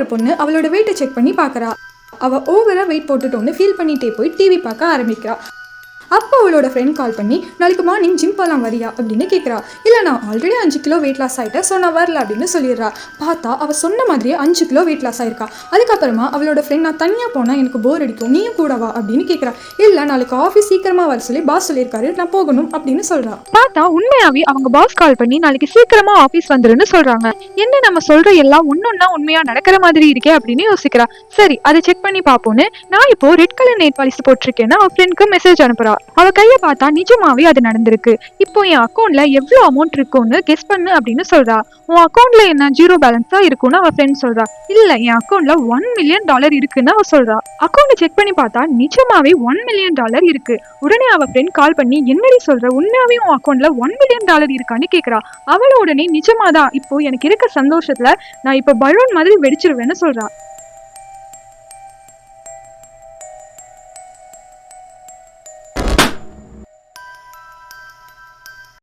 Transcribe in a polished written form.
ஒரு பொண்ணு அவளோட வெயிட்டை செக் பண்ணி பார்க்குறா. அவள் ஓவராக வெயிட் போட்டுட்டோன்னு ஃபீல் பண்ணிகிட்டே போய் டிவி பார்க்க ஆரம்பிக்கிறா. அப்போ அவளோட ஃப்ரெண்ட் கால் பண்ணி நாளைக்கு மார்னிங் ஜிம் போகலாம் வரியா அப்படின்னு கேட்குறா. இல்லை நான் ஆல்ரெடி 5 கிலோ வெயிட் லாஸ் ஆகிட்டேன், ஸோ நான் வரல அப்படின்னு சொல்லிடுறா. பார்த்தா அவள் சொன்ன மாதிரியே 5 கிலோ வெயிட் லாஸ் ஆயிருக்கா. அதுக்கப்புறமா அவளோட ஃப்ரெண்ட் நான் தனியாக போனால் எனக்கு போர் அடிக்கும், நீயும் கூடவா அப்படின்னு கேட்குறா. இல்லை நாளைக்கு ஆஃபீஸ் சீக்கிரமாக வர சொல்லி பாஸ் சொல்லியிருக்காரு, நான் போகணும் அப்படின்னு சொல்கிறா. பார்த்தா உண்மையாவே அவங்க பாஸ் கால் பண்ணி நாளைக்கு சீக்கிரமா ஆஃபீஸ் வந்துருன்னு சொல்றாங்க. என்ன நம்ம சொல்ற எல்லாம் ஒன்னொன்னா உண்மையா நடக்கிற மாதிரி இருக்கே அப்படின்னு யோசிக்கிறா. சரி அதை செக் பண்ணி பார்ப்போன்னு நான் இப்போ ரெட் கலர் நெயில் பாலிஷ் போட்டிருக்கேன்னு அவ ஃப்ரெண்டுக்கு மெசேஜ் அனுப்புறா. அவ கையை பார்த்தா நிஜமாவே அது நடந்திருக்கு. இப்போ என் அக்கௌண்ட்ல எவ்வளவு அமௌண்ட் இருக்கும்னு கெஸ் பண்ணு அப்படின்னு சொல்றா. உன் அக்கௌண்ட்ல என்ன 0 பேலன்ஸா இருக்குன்னு அவ ஃப்ரெண்ட் சொல்றா. இல்ல என் அக்கௌண்ட்ல $1 மில்லியன் இருக்குன்னு அவ சொல்றா. அக்கௌண்ட் செக் பண்ணி பார்த்தா நிஜமாவே $1 மில்லியன் இருக்கு. உடனே அவ ஃப்ரெண்ட் கால் பண்ணி என்னடி சொல்ற, உண்மையாவே உன் அக்கௌண்ட்ல $1 மில்லியன் இருக்கான்னு கேக்குறா. அவள உடனே நிஜமாதான், இப்போ எனக்கு இருக்க சந்தோஷத்துல நான் இப்போ பலூன் மாதிரி வெடிச்சிருவேன்னு சொல்றா.